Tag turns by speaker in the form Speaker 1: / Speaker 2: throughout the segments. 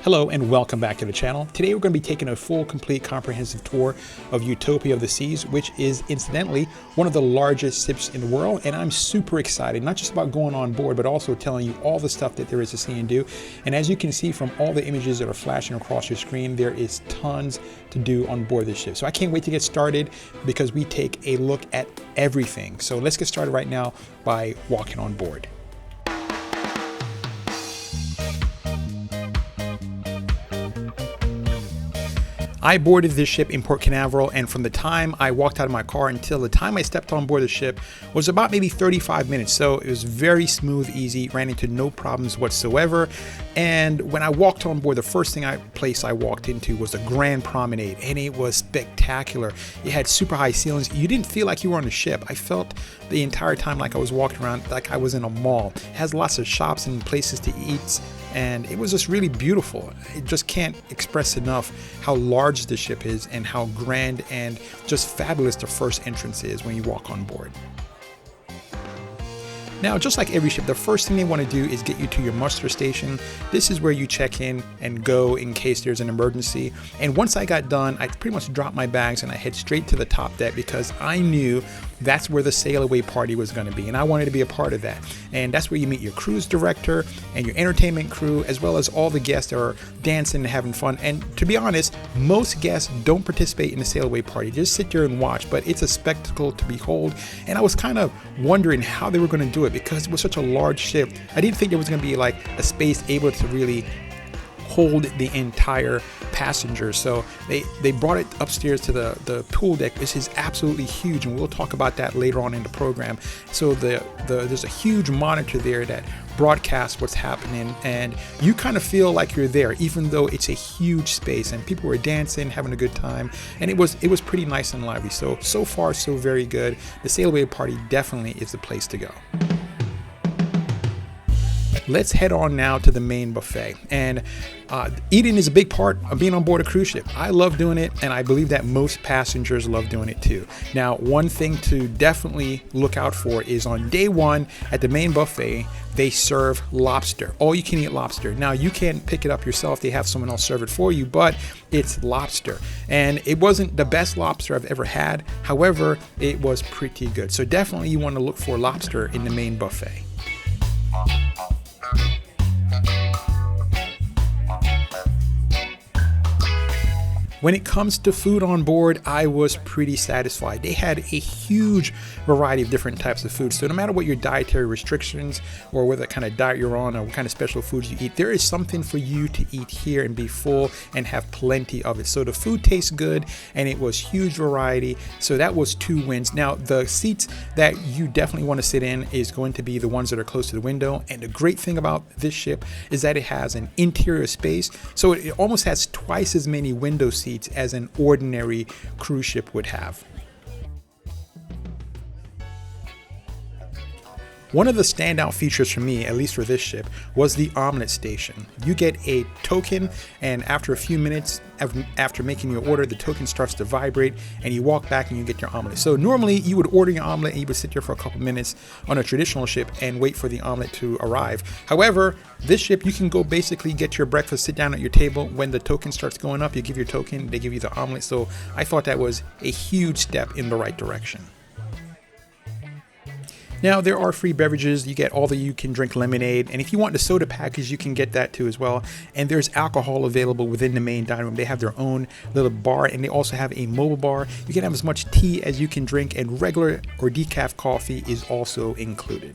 Speaker 1: Hello and welcome back to the channel. Today we're going to be taking a full, complete, comprehensive tour of Utopia of the Seas, which is incidentally one of the largest ships in the world. And I'm super excited, not just about going on board, but also telling you all the stuff that there is to see and do. And as you can see from all the images that are flashing across your screen, there is tons to do on board this ship. So I can't wait to get started because we take a look at everything. So let's get started right now by walking on board. I boarded this ship in Port Canaveral, and from the time I walked out of my car until the time I stepped on board the ship was about maybe 35 minutes. So it was very smooth, easy, ran into no problems whatsoever. And when I walked on board, the first place I walked into was the Grand Promenade, and it was spectacular. It had super high ceilings. You didn't feel like you were on a ship. I felt the entire time like I was walking around like I was in a mall. It has lots of shops and places to eat, and it was just really beautiful. It just can't express enough how large the ship is and how grand and just fabulous the first entrance is when you walk on board. Now, just like every ship, the first thing they want to do is get you to your muster station. This is where you check in and go in case there's an emergency. And once I got done, I pretty much dropped my bags and I head straight to the top deck because I knew that's where the sail away party was going to be, and I wanted to be a part of that. And that's where you meet your cruise director and your entertainment crew, as well as all the guests that are dancing and having fun. And to be honest, most guests don't participate in the sail away party, just sit there and watch, but it's a spectacle to behold. And I was kind of wondering how they were going to do it because it was such a large ship. I didn't think there was going to be like a space able to really hold the entire passenger. So they brought it upstairs to the pool deck, which is absolutely huge, and we'll talk about that later on in the program. So there's a huge monitor there that broadcasts what's happening, and you kind of feel like you're there, even though it's a huge space. And people were dancing, having a good time, and it was pretty nice and lively. So far so very good. The sail away party definitely is the place to go. Let's head on now to the main buffet. And eating is a big part of being on board a cruise ship. I love doing it, and I believe that most passengers love doing it too. Now, one thing to definitely look out for is on day one at the main buffet, they serve lobster. All you can eat lobster. Now, you can pick it up yourself. They have someone else serve it for you, but it's lobster. And it wasn't the best lobster I've ever had. However, it was pretty good. So definitely you want to look for lobster in the main buffet. When it comes to food on board, I was pretty satisfied. They had a huge variety of different types of food. So no matter what your dietary restrictions or what kind of diet you're on or what kind of special foods you eat, there is something for you to eat here and be full and have plenty of it. So the food tastes good, and it was huge variety. So that was 2 wins. Now, the seats that you definitely want to sit in is going to be the ones that are close to the window. And the great thing about this ship is that it has an interior space. So it almost has twice as many window seats as an ordinary cruise ship would have. One of the standout features for me, at least for this ship, was the omelet station. You get a token, and after a few minutes after making your order, the token starts to vibrate and you walk back and you get your omelet. So normally you would order your omelet and you would sit there for a couple minutes on a traditional ship and wait for the omelet to arrive. However, this ship, you can go basically get your breakfast, sit down at your table. When the token starts going up, you give your token, they give you the omelet. So I thought that was a huge step in the right direction. Now, there are free beverages. You get all the you can drink lemonade, and if you want the soda package, you can get that too as well. And there's alcohol available within the main dining room. They have their own little bar, and they also have a mobile bar. You can have as much tea as you can drink, and regular or decaf coffee is also included.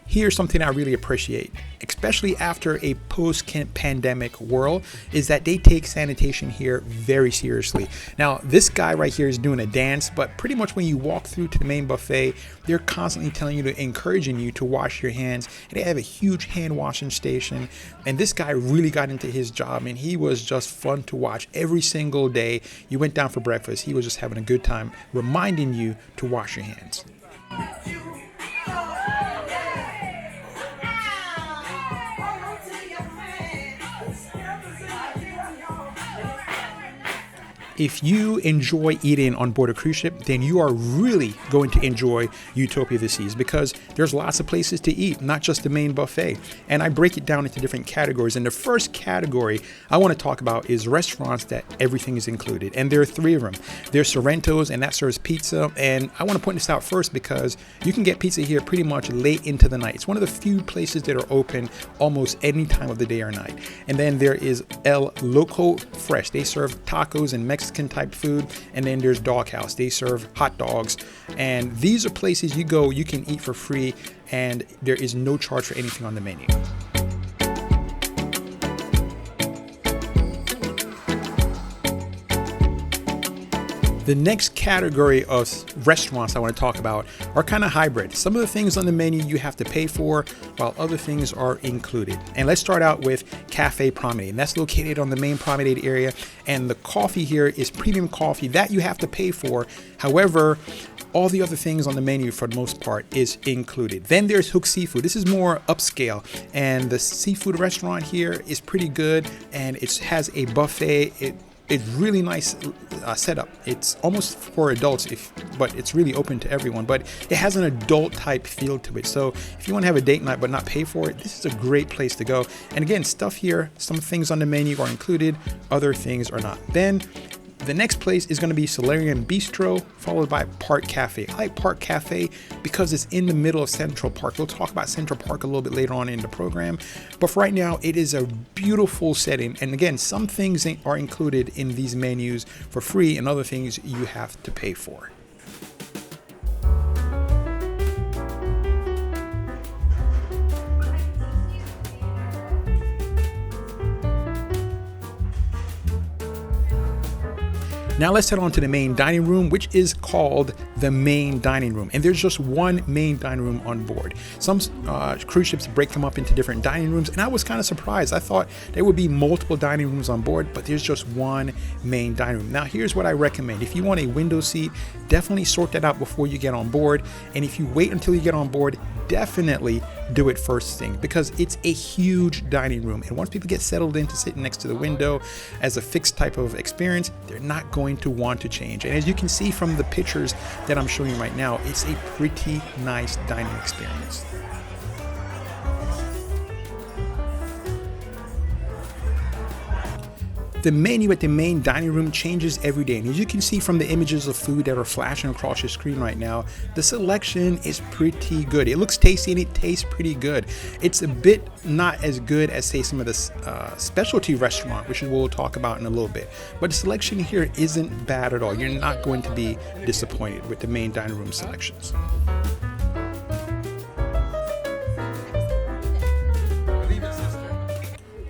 Speaker 1: Here's something I really appreciate, especially after a post-pandemic world, is that they take sanitation here very seriously. Now, this guy right here is doing a dance, but pretty much when you walk through to the main buffet, they're constantly telling you encouraging you to wash your hands. And they have a huge hand washing station. And this guy really got into his job, and he was just fun to watch every single day. You went down for breakfast, he was just having a good time, reminding you to wash your hands. If you enjoy eating on board a cruise ship, then you are really going to enjoy Utopia of the Seas, because there's lots of places to eat, not just the main buffet. And I break it down into different categories. And the first category I want to talk about is restaurants that everything is included. And there are 3 of them. There's Sorrento's, and that serves pizza. And I want to point this out first because you can get pizza here pretty much late into the night. It's one of the few places that are open almost any time of the day or night. And then there is El Loco Fresh. They serve tacos and Mexican type food. And then there's Doghouse. They serve hot dogs. And these are places you go, you can eat for free, and there is no charge for anything on the menu. The next category of restaurants I want to talk about are kind of hybrid. Some of the things on the menu you have to pay for, while other things are included. And let's start out with Cafe Promenade. And that's located on the main Promenade area. And the coffee here is premium coffee that you have to pay for. However, all the other things on the menu for the most part is included. Then there's Hook Seafood. This is more upscale, and the seafood restaurant here is pretty good, and it has a buffet. It's really nice setup. It's almost for adults, but it's really open to everyone. But it has an adult type feel to it. So if you want to have a date night but not pay for it, this is a great place to go. And again, stuff here, some things on the menu are included, other things are not. Then the next place is going to be Solarium Bistro, followed by Park Cafe. I like Park Cafe because it's in the middle of Central Park. We'll talk about Central Park a little bit later on in the program. But for right now, it is a beautiful setting. And again, some things are included in these menus for free, and other things you have to pay for. Now let's head on to the main dining room, which is called the main dining room. And there's just one main dining room on board. Some cruise ships break them up into different dining rooms, and I was kind of surprised. I thought there would be multiple dining rooms on board, but there's just one main dining room. Now here's what I recommend. If you want a window seat, definitely sort that out before you get on board. And if you wait until you get on board, definitely do it first thing, because it's a huge dining room. And once people get settled into sitting next to the window as a fixed type of experience, they're not going to want to change. And as you can see from the pictures that I'm showing you right now, it's a pretty nice dining experience. The menu at the main dining room changes every day, and as you can see from the images of food that are flashing across your screen right now, the selection is pretty good. It looks tasty and it tastes pretty good. It's a bit not as good as, say, some of the specialty restaurant, which we'll talk about in a little bit, but the selection here isn't bad at all. You're not going to be disappointed with the main dining room selections.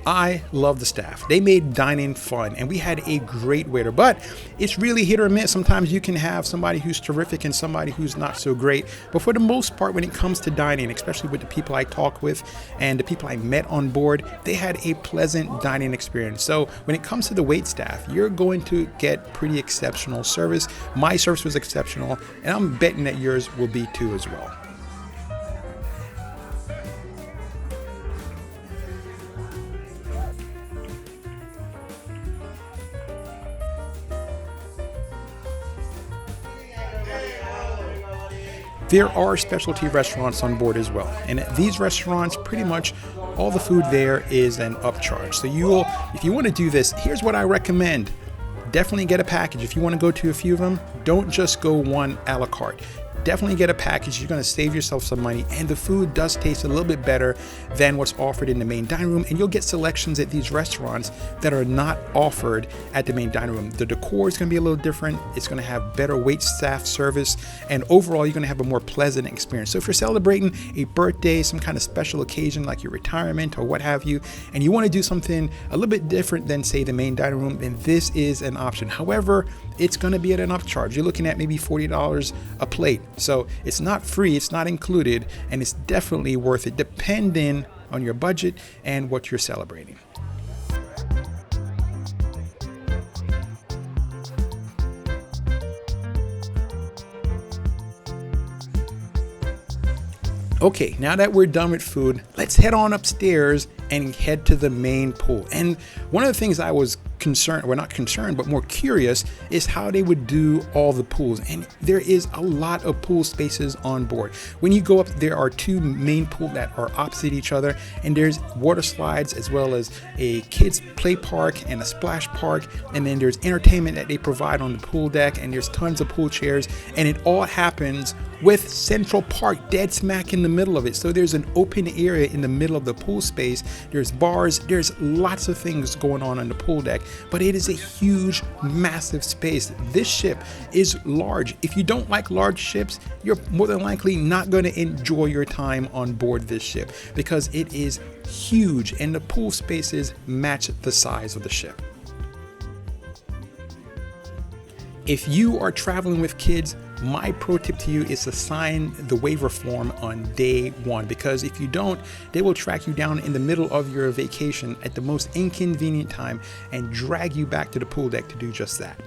Speaker 1: I love the staff. They made dining fun, and we had a great waiter, but it's really hit or miss. Sometimes you can have somebody who's terrific and somebody who's not so great. But for the most part, when it comes to dining, especially with the people I talk with and the people I met on board, they had a pleasant dining experience. So when it comes to the wait staff, you're going to get pretty exceptional service. My service was exceptional, and I'm betting that yours will be too as well. There are specialty restaurants on board as well, and at these restaurants, pretty much all the food there is an upcharge. So if you want to do this, here's what I recommend. Definitely get a package. If you want to go to a few of them, don't just go one a la carte. Definitely get a package. You're going to save yourself some money, and the food does taste a little bit better than what's offered in the main dining room, and you'll get selections at these restaurants that are not offered at the main dining room. The decor is going to be a little different. It's going to have better wait staff service, and overall you're going to have a more pleasant experience. So if you're celebrating a birthday, some kind of special occasion like your retirement or what have you, and you want to do something a little bit different than, say, the main dining room, then this is an option. However, it's going to be at an upcharge. You're looking at maybe $40 a plate. So it's not free, it's not included, and it's definitely worth it depending on your budget and what you're celebrating. Okay, now that we're done with food, let's head on upstairs and head to the main pool. And one of the things I was concerned, well, not concerned, but more curious, is how they would do all the pools. And there is a lot of pool spaces on board. When you go up, there are two main pools that are opposite each other, and there's water slides as well as a kids play park and a splash park, and then there's entertainment that they provide on the pool deck, and there's tons of pool chairs, and it all happens with Central Park dead smack in the middle of it. So there's an open area in the middle of the pool space. There's bars, there's lots of things going on the pool deck, but it is a huge, massive space. This ship is large. If you don't like large ships, you're more than likely not going to enjoy your time on board this ship because it is huge and the pool spaces match the size of the ship. If you are traveling with kids, my pro tip to you is to sign the waiver form on day one, because if you don't, they will track you down in the middle of your vacation at the most inconvenient time and drag you back to the pool deck to do just that.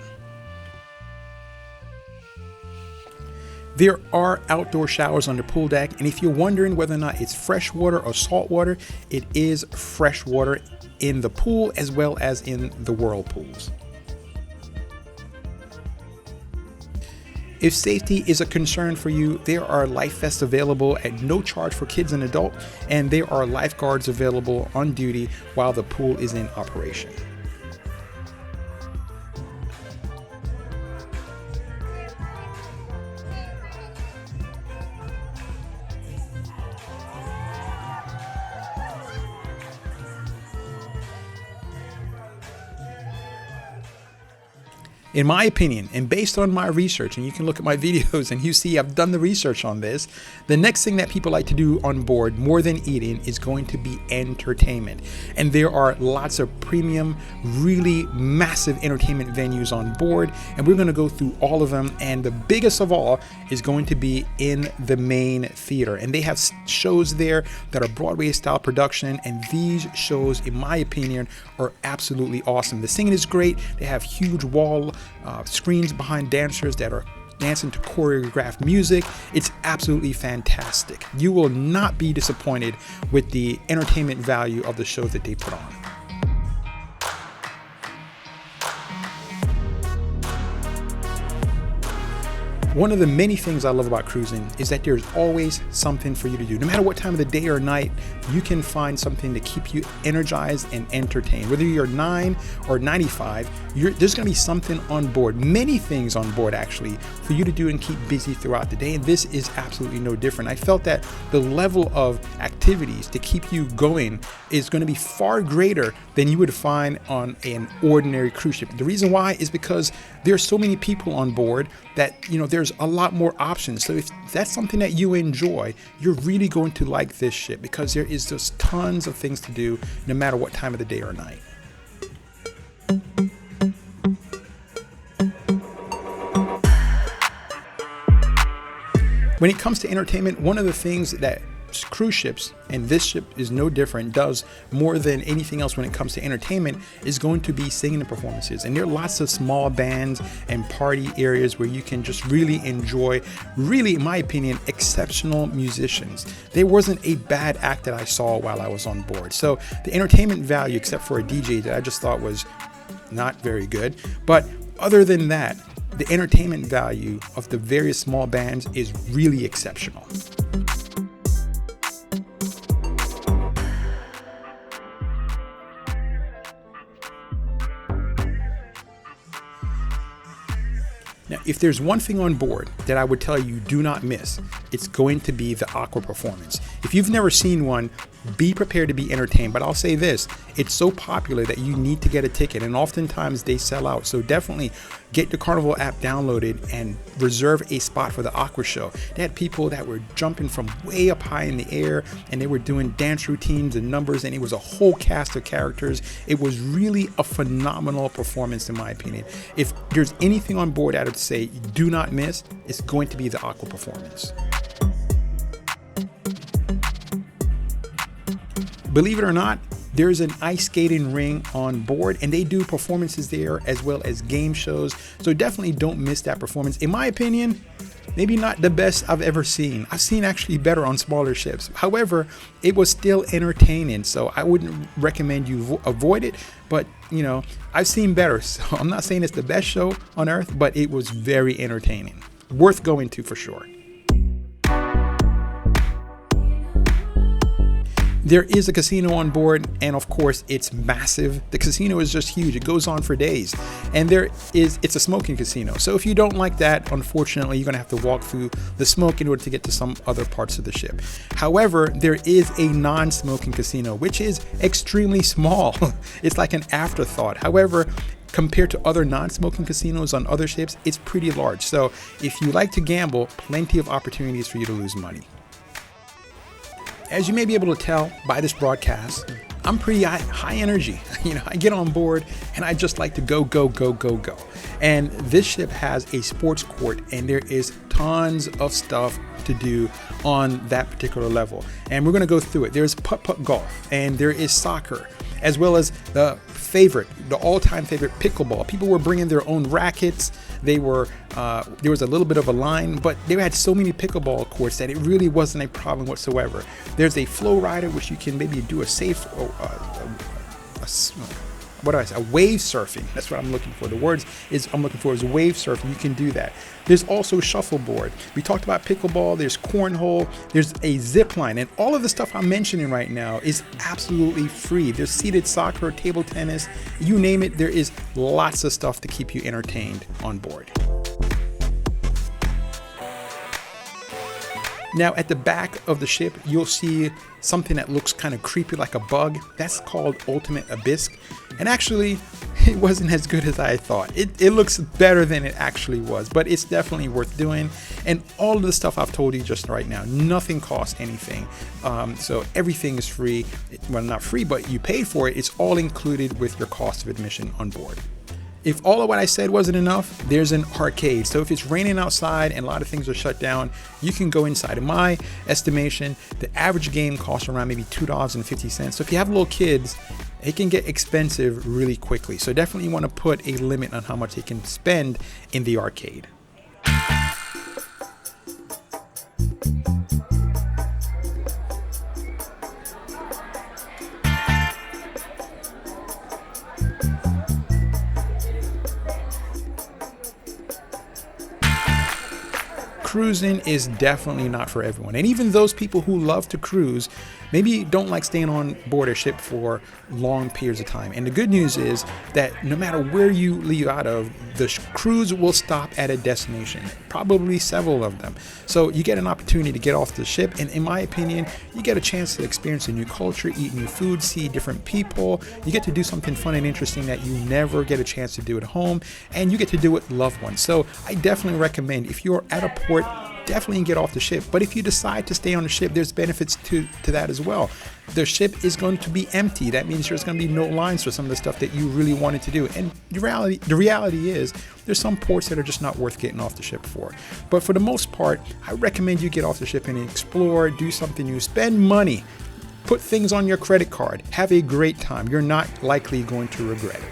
Speaker 1: There are outdoor showers on the pool deck, and if you're wondering whether or not it's fresh water or salt water, it is fresh water in the pool as well as in the whirlpools. If safety is a concern for you, there are life vests available at no charge for kids and adults, and there are lifeguards available on duty while the pool is in operation. In my opinion, and based on my research, and you can look at my videos and you see I've done the research on this, the next thing that people like to do on board more than eating is going to be entertainment. And there are lots of premium, really massive entertainment venues on board, and we're going to go through all of them. And the biggest of all is going to be in the main theater. And they have shows there that are Broadway style production, and these shows, in my opinion, are absolutely awesome. The singing is great. They have huge wall screens behind dancers that are dancing to choreographed music. It's absolutely fantastic. You will not be disappointed with the entertainment value of the shows that they put on. One of the many things I love about cruising is that there's always something for you to do. No matter what time of the day or night, you can find something to keep you energized and entertained. Whether you're 9 or 95, there's going to be something on board, many things on board actually, for you to do and keep busy throughout the day. And this is absolutely no different. I felt that the level of activities to keep you going is going to be far greater than you would find on an ordinary cruise ship. The reason why is because there's so many people on board that, there's a lot more options. So if that's something that you enjoy, you're really going to like this ship because there is just tons of things to do no matter what time of the day or night. When it comes to entertainment, one of the things that cruise ships, and this ship is no different, does more than anything else when it comes to entertainment is going to be singing and performances. And there are lots of small bands and party areas where you can just really enjoy, really, in my opinion, exceptional musicians. There wasn't a bad act that I saw while I was on board. So the entertainment value, except for a DJ that I just thought was not very good, but other than that, the entertainment value of the various small bands is really exceptional. Now, if there's one thing on board that I would tell you do not miss, it's going to be the Aqua performance. If you've never seen one, be prepared to be entertained. But I'll say this, it's so popular that you need to get a ticket, and oftentimes they sell out. So definitely get the Carnival app downloaded and reserve a spot for the Aqua show. They had people that were jumping from way up high in the air, and they were doing dance routines and numbers, and it was a whole cast of characters. It was really a phenomenal performance, in my opinion. If there's anything on board I would say do not miss, it's going to be the Aqua performance. Believe it or not, there's an ice skating ring on board, and they do performances there as well as game shows. So definitely don't miss that performance. In my opinion, maybe not the best I've ever seen. I've seen actually better on smaller ships. However, it was still entertaining, so I wouldn't recommend you avoid it. But you know, I've seen better, so I'm not saying it's the best show on earth, but it was very entertaining. Worth going to for sure. There is a casino on board, and of course it's massive. The casino is just huge. It goes on for days, and it's a smoking casino. So if you don't like that, unfortunately, you're gonna have to walk through the smoke in order to get to some other parts of the ship. However, there is a non-smoking casino, which is extremely small. It's like an afterthought. However, compared to other non-smoking casinos on other ships, it's pretty large. So if you like to gamble, plenty of opportunities for you to lose money. As you may be able to tell by this broadcast, I'm pretty high energy. You know, I get on board and I just like to go. And this ship has a sports court, and there is tons of stuff to do on that particular level. And we're going to go through it. There's putt-putt golf, and there is soccer, as well as the all-time favorite, pickleball. People were bringing their own rackets. There was a little bit of a line, but they had so many pickleball courts that it really wasn't a problem whatsoever. There's a flow rider, which you can maybe do a safe, a wave surfing. That's what I'm looking for. The words I'm looking for is wave surfing. You can do that. There's also shuffleboard. We talked about pickleball. There's cornhole. There's a zip line, and all of the stuff I'm mentioning right now is absolutely free. There's seated soccer, table tennis, you name it. There is lots of stuff to keep you entertained on board. Now, at the back of the ship, you'll see something that looks kind of creepy like a bug. That's called Ultimate Abyss. And actually, it wasn't as good as I thought. It looks better than it actually was, but it's definitely worth doing. And all of the stuff I've told you just right now, nothing costs anything. So everything is free. Well, not free, but you pay for it. It's all included with your cost of admission on board. If all of what I said wasn't enough, there's an arcade. So if it's raining outside and a lot of things are shut down, you can go inside. In my estimation, the average game costs around maybe $2.50. So if you have little kids, it can get expensive really quickly. So definitely want to put a limit on how much they can spend in the arcade. Cruising is definitely not for everyone. And even those people who love to cruise maybe don't like staying on board a ship for long periods of time. And the good news is that no matter where you leave out of, the cruise will stop at a destination, probably several of them. So you get an opportunity to get off the ship. And in my opinion, you get a chance to experience a new culture, eat new food, see different people. You get to do something fun and interesting that you never get a chance to do at home. And you get to do it with loved ones. So I definitely recommend, if you're at a port, definitely get off the ship. But if you decide to stay on the ship, there's benefits to that as well. The ship is going to be empty. That means there's going to be no lines for some of the stuff that you really wanted to do. And the reality is there's some ports that are just not worth getting off the ship for. But for the most part, I recommend you get off the ship and explore, do something new, spend money, put things on your credit card, have a great time. You're not likely going to regret it.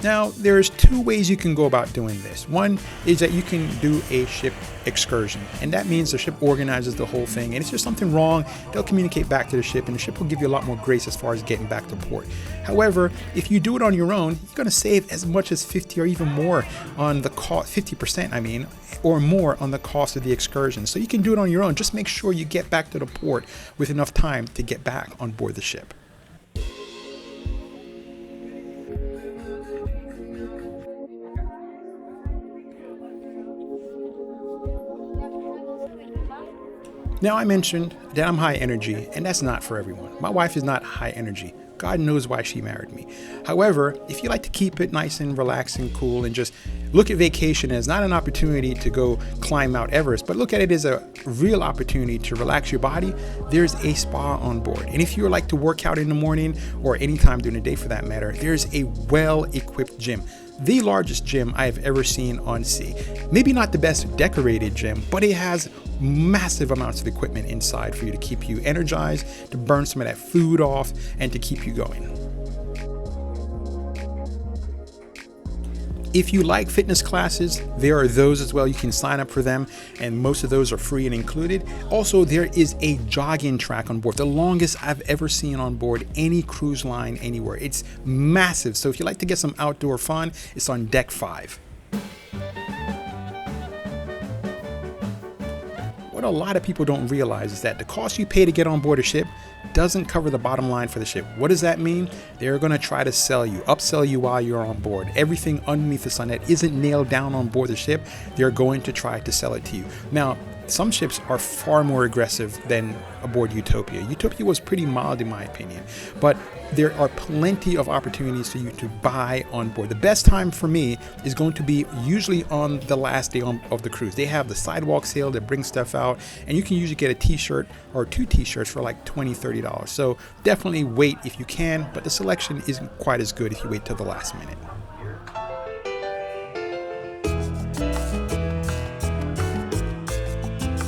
Speaker 1: Now, there's two ways you can go about doing this. One is that you can do a ship excursion, and that means the ship organizes the whole thing, and if there's something wrong, they'll communicate back to the ship, and the ship will give you a lot more grace as far as getting back to port. However, if you do it on your own, you're going to save as much as 50 or even more on the cost, 50%, or more on the cost of the excursion. So you can do it on your own. Just make sure you get back to the port with enough time to get back on board the ship. Now, I mentioned that I'm high energy, and that's not for everyone. My wife is not high energy. God knows why she married me. However, if you like to keep it nice and relaxed and cool and just look at vacation as not an opportunity to go climb Mount Everest, but look at it as a real opportunity to relax your body, there's a spa on board. And if you like to work out in the morning or anytime during the day for that matter, there's a well-equipped gym. the largest gym I have ever seen on sea. Maybe not the best decorated gym, but it has massive amounts of equipment inside for you to keep you energized, to burn some of that food off, and to keep you going. If you like fitness classes, there are those as well. You can sign up for them, and most of those are free and included. Also, there is a jogging track on board, the longest I've ever seen on board any cruise line anywhere. It's massive, so if you like to get some outdoor fun, it's on deck 5. What a lot of people don't realize is that the cost you pay to get on board a ship doesn't cover the bottom line for the ship. What does that mean? They're going to try to upsell you while you're on board. Everything underneath the sun that isn't nailed down on board the ship, they're going to try to sell it to you. Now, some ships are far more aggressive than aboard Utopia. Utopia was pretty mild in my opinion, but there are plenty of opportunities for you to buy on board. The best time for me is going to be usually on the last day of the cruise. They have the sidewalk sale that brings stuff out, and you can usually get a t-shirt or 2 t-shirts for like $20, $30. So definitely wait if you can, but the selection isn't quite as good if you wait till the last minute.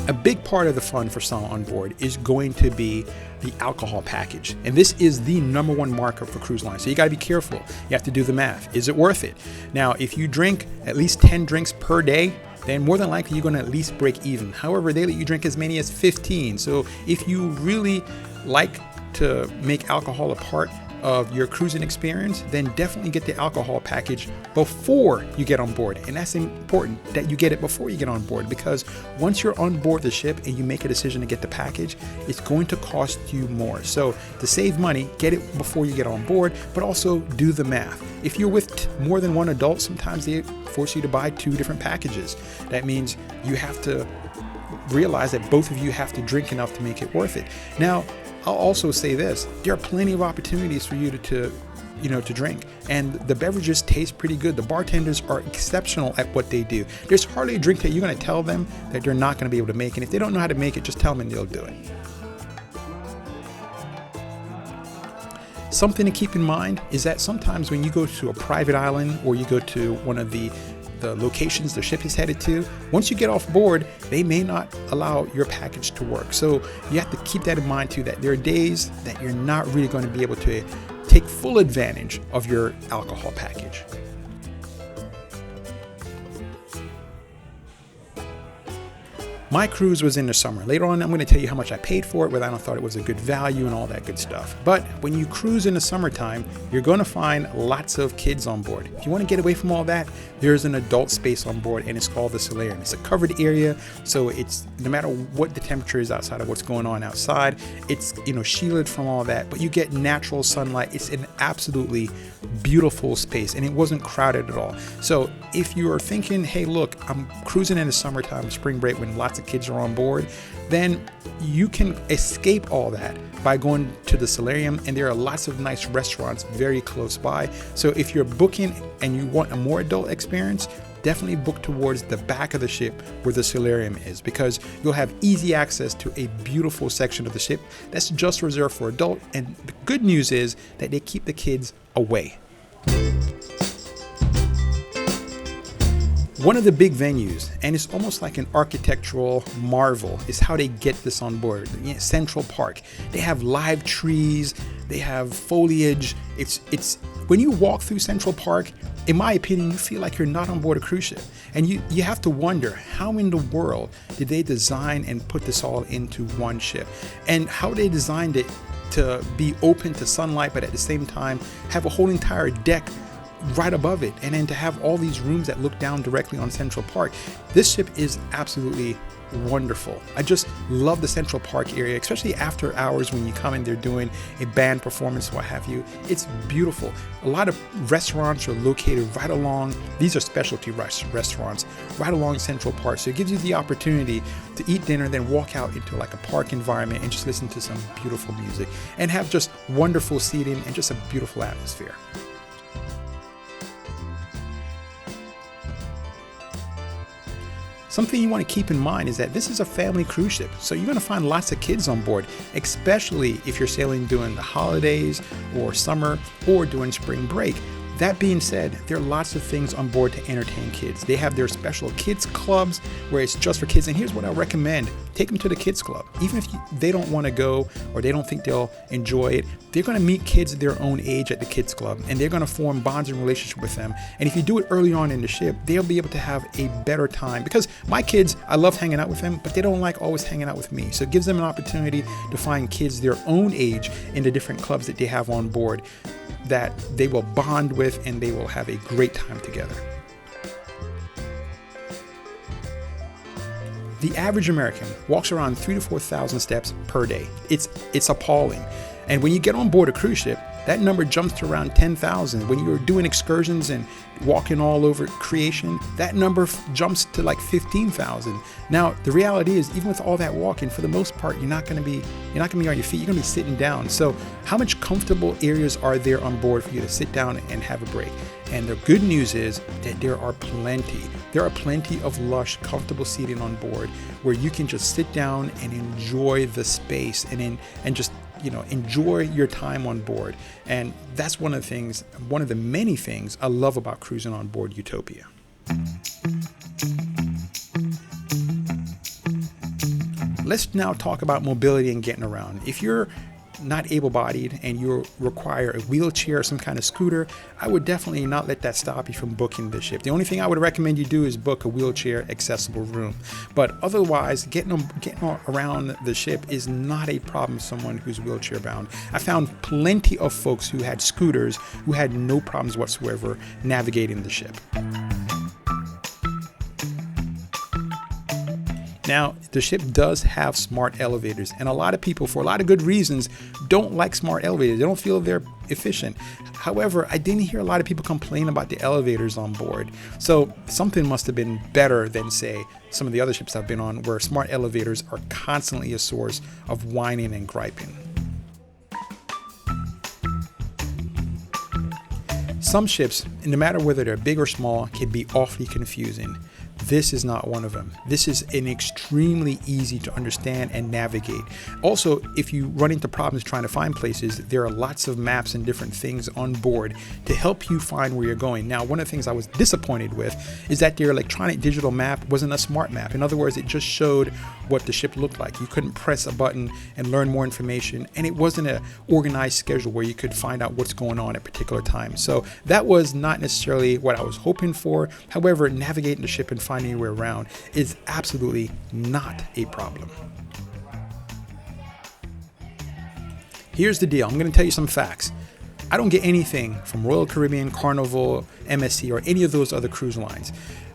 Speaker 1: A big part of the fun for some on board is going to be the alcohol package. And this is the #1 markup for cruise lines. So you gotta be careful. You have to do the math. Is it worth it? Now, if you drink at least 10 drinks per day, then more than likely you're gonna at least break even. However, they let you drink as many as 15. So if you really like to make alcohol a part of your cruising experience, then definitely get the alcohol package before you get on board. And that's important that you get it before you get on board, because once you're on board the ship and you make a decision to get the package, it's going to cost you more. So to save money, get it before you get on board, but also do the math. If you're with more than one adult, sometimes they force you to buy 2 different packages. That means you have to realize that both of you have to drink enough to make it worth it. Now, I'll also say this, there are plenty of opportunities for you to drink, and the beverages taste pretty good. The bartenders are exceptional at what they do. There's hardly a drink that you're going to tell them that they're not going to be able to make, and if they don't know how to make it, just tell them and they'll do it. Something to keep in mind is that sometimes when you go to a private island or you go to one of the locations the ship is headed to, once you get off board, they may not allow your package to work. So you have to keep that in mind too, that there are days that you're not really going to be able to take full advantage of your alcohol package. My cruise was in the summer. Later on, I'm going to tell you how much I paid for it, whether I thought it was a good value and all that good stuff. But when you cruise in the summertime, you're going to find lots of kids on board. If you want to get away from all that, there's an adult space on board, and it's called the Solarium. It's a covered area, so it's no matter what the temperature is outside of what's going on outside, it's shielded from all that, but you get natural sunlight. It's an absolutely beautiful space, and it wasn't crowded at all. So if you are thinking, hey, look, I'm cruising in the summertime, spring break, when lots of kids are on board, then you can escape all that by going to the Solarium, and there are lots of nice restaurants very close by. So if you're booking and you want a more adult experience, definitely book towards the back of the ship where the Solarium is, because you'll have easy access to a beautiful section of the ship that's just reserved for adult. And the good news is that they keep the kids away. One of the big venues, and it's almost like an architectural marvel, is how they get this on board. Central Park. They have live trees, they have foliage. It's when you walk through Central Park, in my opinion, you feel like you're not on board a cruise ship. And you have to wonder, how in the world did they design and put this all into one ship? And how they designed it to be open to sunlight, but at the same time have a whole entire deck right above it, and then to have all these rooms that look down directly on Central Park. This ship is absolutely wonderful. I just love the Central Park area, especially after hours when you come in, they're doing a band performance, what have you. It's beautiful. A lot of restaurants are located right along, these are specialty restaurants, right along Central Park. So it gives you the opportunity to eat dinner, then walk out into like a park environment and just listen to some beautiful music and have just wonderful seating and just a beautiful atmosphere. Something you want to keep in mind is that this is a family cruise ship, so you're going to find lots of kids on board, especially if you're sailing during the holidays or summer or during spring break. That being said, there are lots of things on board to entertain kids. They have their special kids clubs where it's just for kids. And here's what I recommend. Take them to the kids club. Even if they don't want to go or they don't think they'll enjoy it, they're going to meet kids their own age at the kids club, and they're going to form bonds and relationship with them. And if you do it early on in the ship, they'll be able to have a better time. Because my kids, I love hanging out with them, but they don't like always hanging out with me. So it gives them an opportunity to find kids their own age in the different clubs that they have on board that they will bond with, and they will have a great time together. The average American walks around 3,000 to 4,000 steps per day. It's appalling. And when you get on board a cruise ship, that number jumps to around 10,000. When you're doing excursions and walking all over creation, that number jumps to like 15,000. Now, the reality is, even with all that walking, for the most part, you're not going to be on your feet. You're going to be sitting down. So how much comfortable areas are there on board for you to sit down and have a break? And the good news is that there are plenty. There are plenty of lush, comfortable seating on board where you can just sit down and enjoy the space and just enjoy your time on board. And that's one of the many things I love about cruising on board Utopia. Let's now talk about mobility and getting around. If you're not able-bodied and you require a wheelchair or some kind of scooter, I would definitely not let that stop you from booking the ship. The only thing I would recommend you do is book a wheelchair accessible room. But otherwise, getting around the ship is not a problem for someone who's wheelchair bound. I found plenty of folks who had scooters who had no problems whatsoever navigating the ship. Now, the ship does have smart elevators, and a lot of people, for a lot of good reasons, don't like smart elevators. They don't feel they're efficient. However, I didn't hear a lot of people complain about the elevators on board. So something must have been better than, say, some of the other ships I've been on, where smart elevators are constantly a source of whining and griping. Some ships, no matter whether they're big or small, can be awfully confusing. This is not one of them. This is an extremely easy to understand and navigate. Also, if you run into problems trying to find places, there are lots of maps and different things on board to help you find where you're going. Now, one of the things I was disappointed with is that their electronic digital map wasn't a smart map. In other words, it just showed what the ship looked like. You couldn't press a button and learn more information, and it wasn't an organized schedule where you could find out what's going on at particular times. So that was not necessarily what I was hoping for. However, navigating the ship and finding your way around is absolutely not a problem. Here's the deal. I'm going to tell you some facts. I don't get anything from Royal Caribbean, Carnival, MSC, or any of those other cruise lines.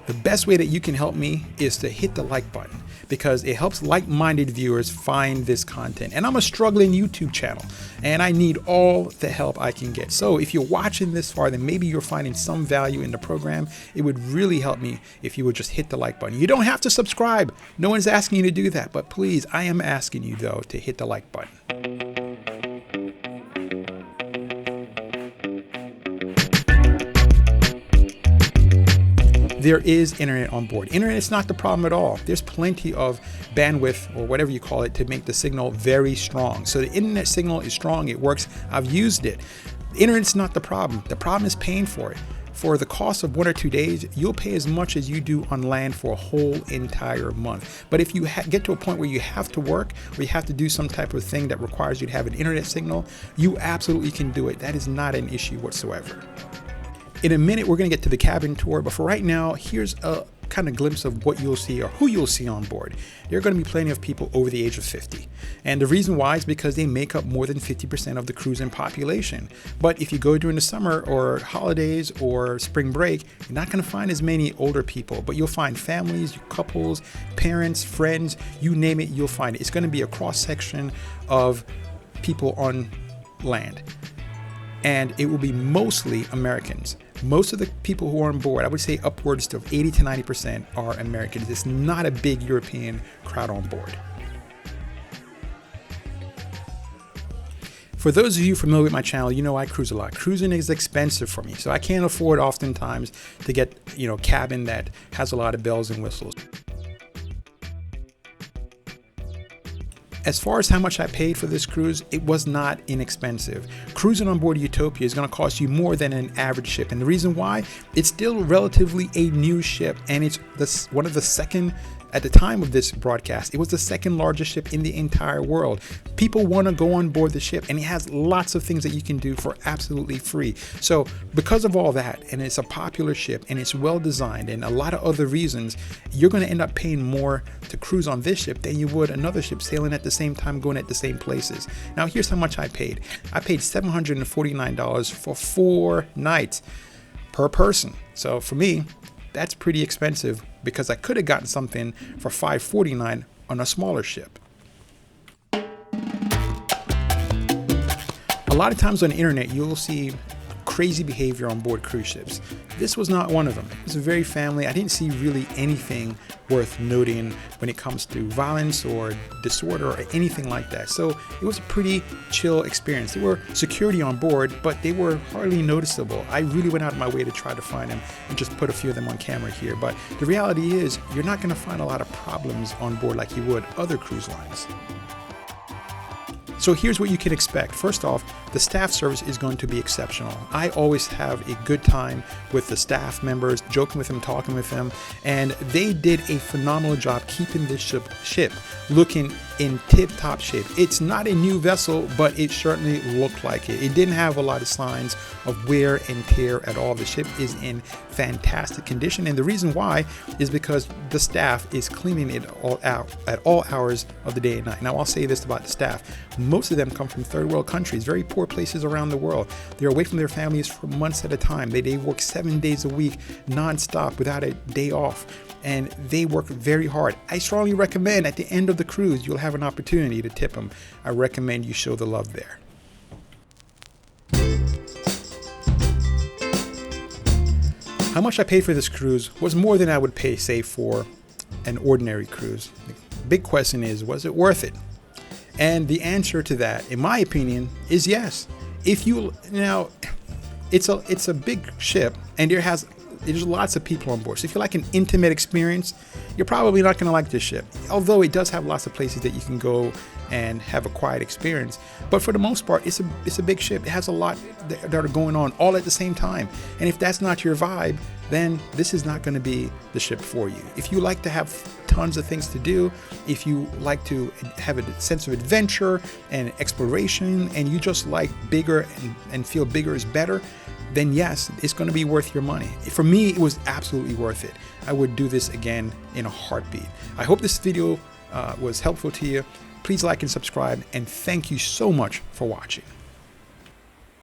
Speaker 1: The best way that you can help me is to hit the like button, because it helps like-minded viewers find this content. And I'm a struggling YouTube channel, and I need all the help I can get. So if you're watching this far, then maybe you're finding some value in the program. It would really help me if you would just hit the like button. You don't have to subscribe. No one's asking you to do that. But please, I am asking you, though, to hit the like button. There is internet on board. Internet is not the problem at all. There's plenty of bandwidth, or whatever you call it, to make the signal very strong. So the internet signal is strong, it works. I've used it. The internet's not the problem. The problem is paying for it. For the cost of 1 or 2 days, you'll pay as much as you do on land for a whole entire month. But if you get to a point where you have to work, or you have to do some type of thing that requires you to have an internet signal, you absolutely can do it. That is not an issue whatsoever. In a minute, we're going to get to the cabin tour, but for right now, here's a kind of glimpse of what you'll see, or who you'll see on board. There are going to be plenty of people over the age of 50. And the reason why is because they make up more than 50% of the cruising population. But if you go during the summer or holidays or spring break, you're not going to find as many older people, but you'll find families, couples, parents, friends, you name it, you'll find it. It's going to be a cross-section of people on land. And it will be mostly Americans. Most of the people who are on board, I would say upwards to 80 to 90% are Americans. It's not a big European crowd on board. For those of you familiar with my channel, you know I cruise a lot. Cruising is expensive for me, so I can't afford oftentimes to get, cabin that has a lot of bells and whistles. As far as how much I paid for this cruise, it was not inexpensive. Cruising on board Utopia is going to cost you more than an average ship. And the reason why, it's still relatively a new ship, and it's one of the second, at the time of this broadcast, it was the second largest ship in the entire world. People want to go on board the ship, and it has lots of things that you can do for absolutely free. So because of all that, and it's a popular ship, and it's well designed, and a lot of other reasons, you're going to end up paying more to cruise on this ship than you would another ship sailing at the same time, going at the same places. Now here's how much I paid. I paid $749 for 4 nights per person. So for me, that's pretty expensive, because I could have gotten something for $549 on a smaller ship. A lot of times on the internet, you'll see crazy behavior on board cruise ships. This was not one of them. It was very family. I didn't see really anything worth noting when it comes to violence or disorder or anything like that. So it was a pretty chill experience. There were security on board, but they were hardly noticeable. I really went out of my way to try to find them and just put a few of them on camera here. But the reality is, you're not going to find a lot of problems on board like you would other cruise lines. So here's what you can expect. First off, the staff service is going to be exceptional. I always have a good time with the staff members, joking with them, talking with them, and they did a phenomenal job keeping this ship looking in tip-top shape. It's not a new vessel, but it certainly looked like it. It didn't have a lot of signs of wear and tear at all. The ship is in fantastic condition, and the reason why is because the staff is cleaning it all out at all hours of the day and night. Now I'll say this about the staff. Most of them come from third world countries, very poor places around the world. They're away from their families for months at a time. They work 7 days a week non-stop without a day off, and they work very hard. I strongly recommend at the end of the cruise, you'll have an opportunity to tip them. I recommend you show the love there. How much I paid for this cruise was more than I would pay, say, for an ordinary cruise. The big question is, was it worth it? And the answer to that, in my opinion, is yes. If you now, it's a big ship, and there's lots of people on board. So if you like an intimate experience, you're probably not going to like this ship. Although it does have lots of places that you can go and have a quiet experience. But for the most part, it's a big ship. It has a lot that are going on all at the same time. And if that's not your vibe, then this is not going to be the ship for you. If you like to have tons of things to do, if you like to have a sense of adventure and exploration, and you just like bigger and feel bigger is better, then yes, it's going to be worth your money. For me, it was absolutely worth it. I would do this again in a heartbeat. I hope this video was helpful to you. Please like and subscribe, and thank you so much for watching.